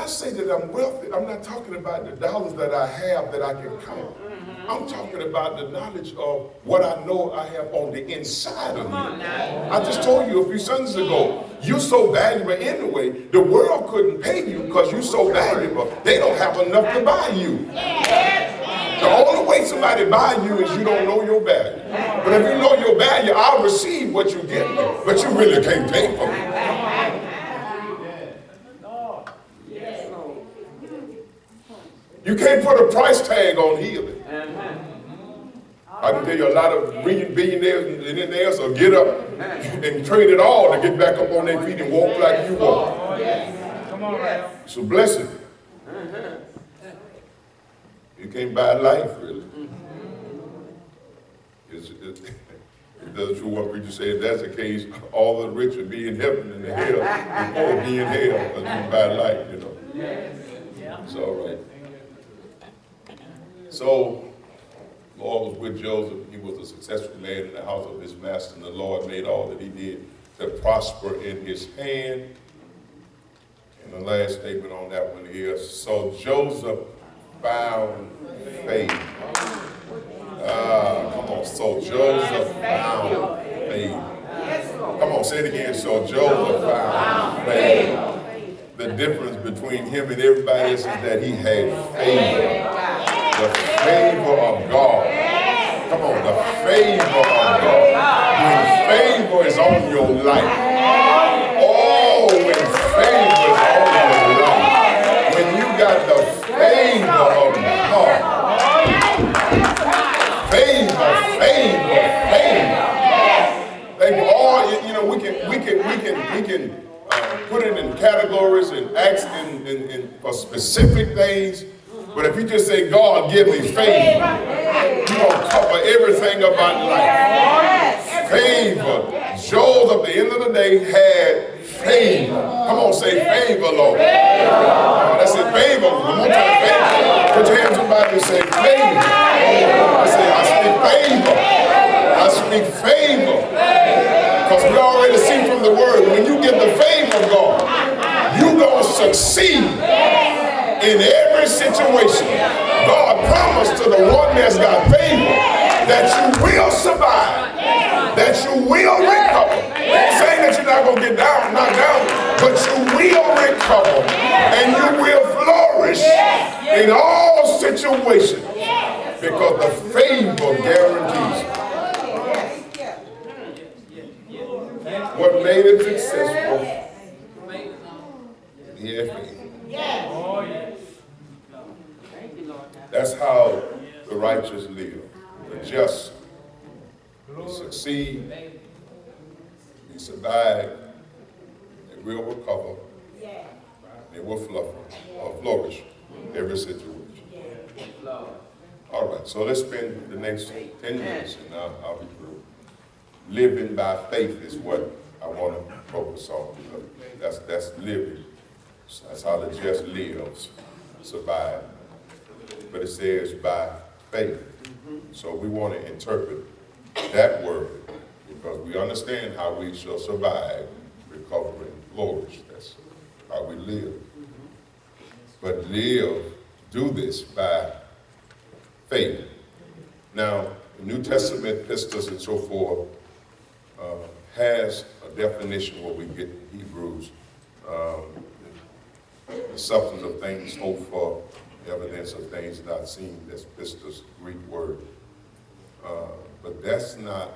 I say that I'm wealthy, I'm not talking about the dollars that I have that I can count. I'm talking about the knowledge of what I know I have on the inside of me. I just told you a few Sundays ago, you're so valuable anyway, the world couldn't pay you because you're so valuable. They don't have enough to buy you. The only way somebody buy you is you don't know your value. But if you know your value, I'll receive what you give me. But you really can't pay for me. You can't put a price tag on healing. I can tell you a lot of billionaires and millionaires will get up and trade it all to get back up on their feet and walk like you walk. It's a blessing. You can't buy life, really. It doesn't true what preacher said. If that's the case, all the rich will be in heaven and the hell, the poor will be in hell because you can buy life, you know. It's all right. So, the Lord was with Joseph. He was a successful man in the house of his master, and the Lord made all that he did to prosper in his hand. And the last statement on that one is, so Joseph found favor. Come on, so Joseph found favor. Come on, say it again. So Joseph found favor. The difference between him and everybody else is that he had favor. The favor of God. Come on, the favor of God. When favor is on your life. Oh, when favor is on your life. When you got the favor of God. Favor. Like all, you know, we can put it in categories and ask for specific things. But if you just say, God, give me favor, you're going to cover everything about life. Favor. Joseph, at the end of the day, had favor. Come on, say favor, Lord. That's it, favor. One more time, favor. Put your hands on the Bible and say favor. I say, I speak favor. Because we already see from the word, when you get the favor of God, you're going to succeed in every situation. God promised to the one that's got favor that you will survive, that you will recover. I'm saying that you're not going to get knocked down, but you will recover and you will flourish in all situations because the favor guarantees it. What made him successful? He had faith. That's how the righteous live. The just succeed, they survive, they will recover, they will flourish in every situation. All right, so let's spend the next 10 minutes and I'll be through. Living by faith is what I want to focus on. That's living. That's how the just lives, survive. But it says by faith. So we want to interpret that word because we understand how we shall survive, recover, and flourish. That's how we live. But do this by faith. Now, the New Testament epistles and so forth has a definition what we get in Hebrews. The substance of things hoped for, evidence of things not seen. That's pistos, Greek word. But that's not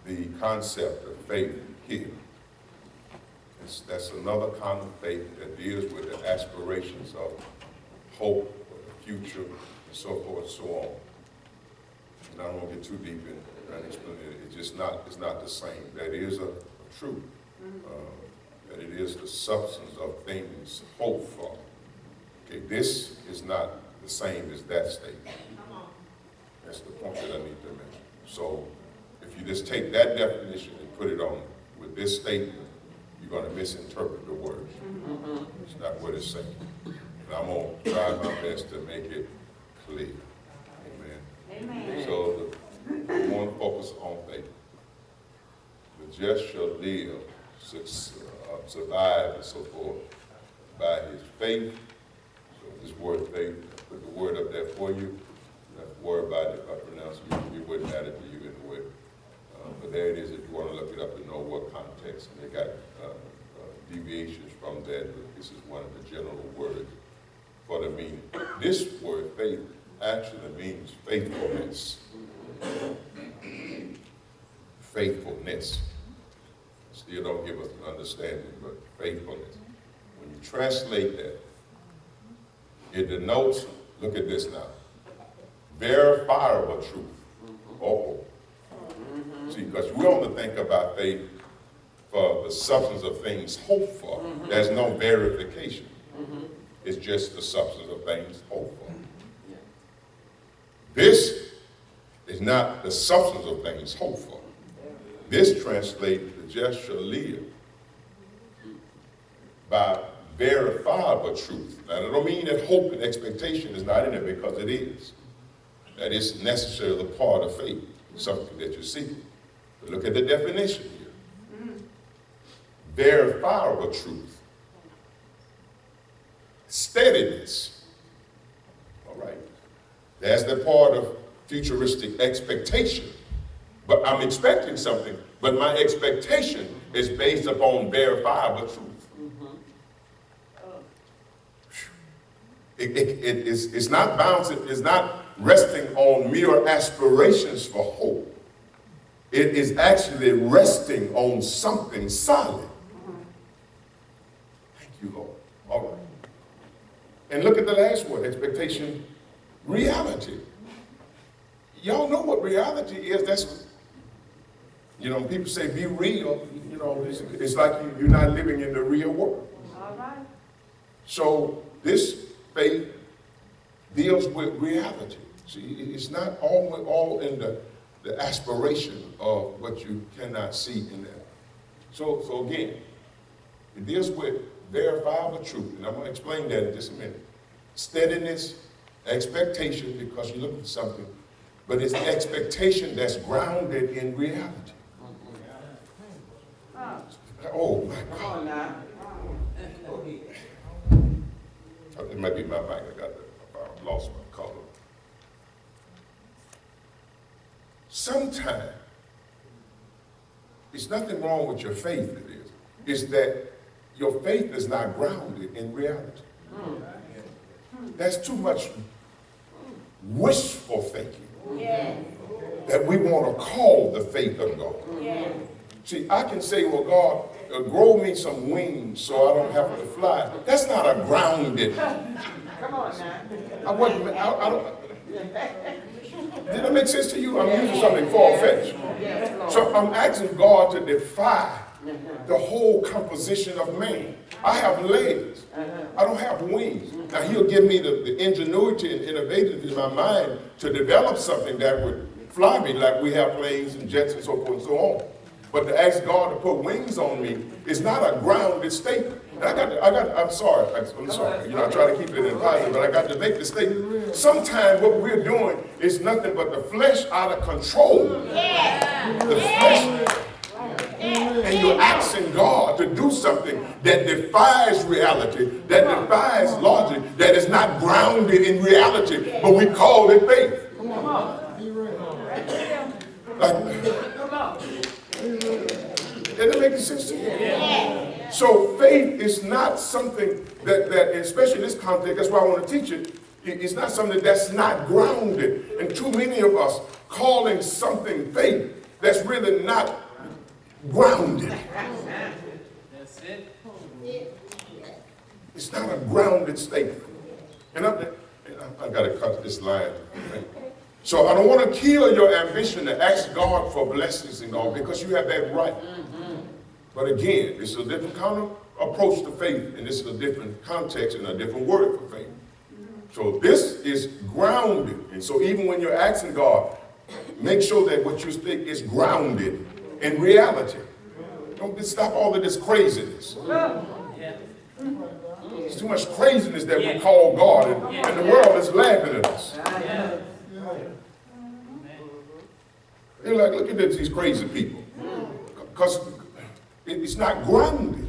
the concept of faith here. That's another kind of faith that deals with the aspirations of hope for the future, and so forth and so on. And I don't want to get too deep in that explanation. It's not the same. That is a truth. That it is the substance of things hoped for. Okay, this is not the same as that statement. That's the point that I need to make. So if you just take that definition and put it on with this statement, you're going to misinterpret the words. It's not what it's saying. And I'm going to try my best to make it clear. Amen. So we want to focus on faith. The just shall live, survive, and so forth by his faith. So this word faith, I put the word up there for you. You don't have to worry about it. If I pronounce it, it wouldn't matter to you anyway. But there it is if you want to look it up and know what context. And they got deviations from that, but this is one of the general words for the meaning. This word faith actually means faithfulness. Faithfulness. Still don't give us an understanding, but faithfulness. When you translate that, it denotes, look at this now, verifiable truth. Oh. See, because we only think about faith for the substance of things hoped for. There's no verification. It's just the substance of things hoped for. This is not the substance of things hoped for. This translates the just shall live by verifiable truth. Now, that don't mean that hope and expectation is not in it, because it is. That is necessarily part of faith, something that you see. But look at the definition here. Verifiable truth. Steadiness. All right. That's the part of futuristic expectation. But I'm expecting something, but my expectation is based upon verifiable truth. It's not bouncing, it's not resting on mere aspirations for hope. It is actually resting on something solid. Thank you, Lord. All right. And look at the last word, expectation, reality. Y'all know what reality is. That's, you know, people say be real, you know, it's like you're not living in the real world. All right. So this faith deals with reality. See, it's not all in the aspiration of what you cannot see in that. So again, it deals with verifiable truth, and I'm going to explain that in just a minute. Steadiness, expectation, because you're looking for something, but it's the expectation that's grounded in reality. Oh my God. It might be my mic. I lost my color. Sometimes it's nothing wrong with your faith. It is. It's that your faith is not grounded in reality. That's too much wishful thinking. That we want to call the faith of God. See, I can say, well, God, grow me some wings so I don't have to fly. That's not a grounded. Come on now. Did that make sense to you? I'm using something far-fetched. So I'm asking God to defy the whole composition of man. I have legs. I don't have wings. Now, he'll give me the ingenuity and innovation in my mind to develop something that would fly me, like we have planes and jets and so forth and so on. But to ask God to put wings on me is not a grounded statement. And I'm sorry. You know, I try to keep it in positive, but I got to make the statement. Sometimes what we're doing is nothing but the flesh out of control. The flesh. And you're asking God to do something that defies reality, that defies logic, that is not grounded in reality, but we call it faith. Does that make sense to you? So faith is not something that, especially in this context, that's why I want to teach it, it's not something that's not grounded. And too many of us calling something faith that's really not grounded. That's it. It's not a grounded statement. And I got to cut this line. So I don't want to kill your ambition to ask God for blessings and all, because you have that right. But again, this is a different kind of approach to faith, and this is a different context and a different word for faith. So this is grounded. And so even when you're asking God, make sure that what you think is grounded in reality. Don't stop all of this craziness. There's too much craziness that we call God, and the world is laughing at us. They're like, look at these crazy people. Because it's not grounded.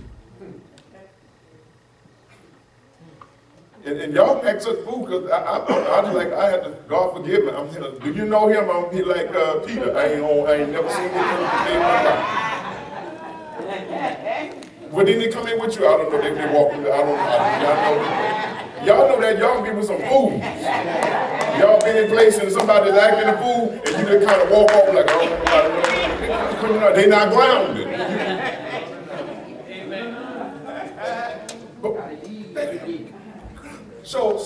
And y'all act such fool, because I was like, I had to, God forgive me. I'm here, do you know him? I'm here like Peter. I ain't never seen him in my life. Well, didn't he come in with you? I don't know. They walk in. I don't know. Y'all know that y'all be with some fools. Y'all been in places and somebody's acting a fool, and you just kind of walk off like, oh, they not grounded. Amen. So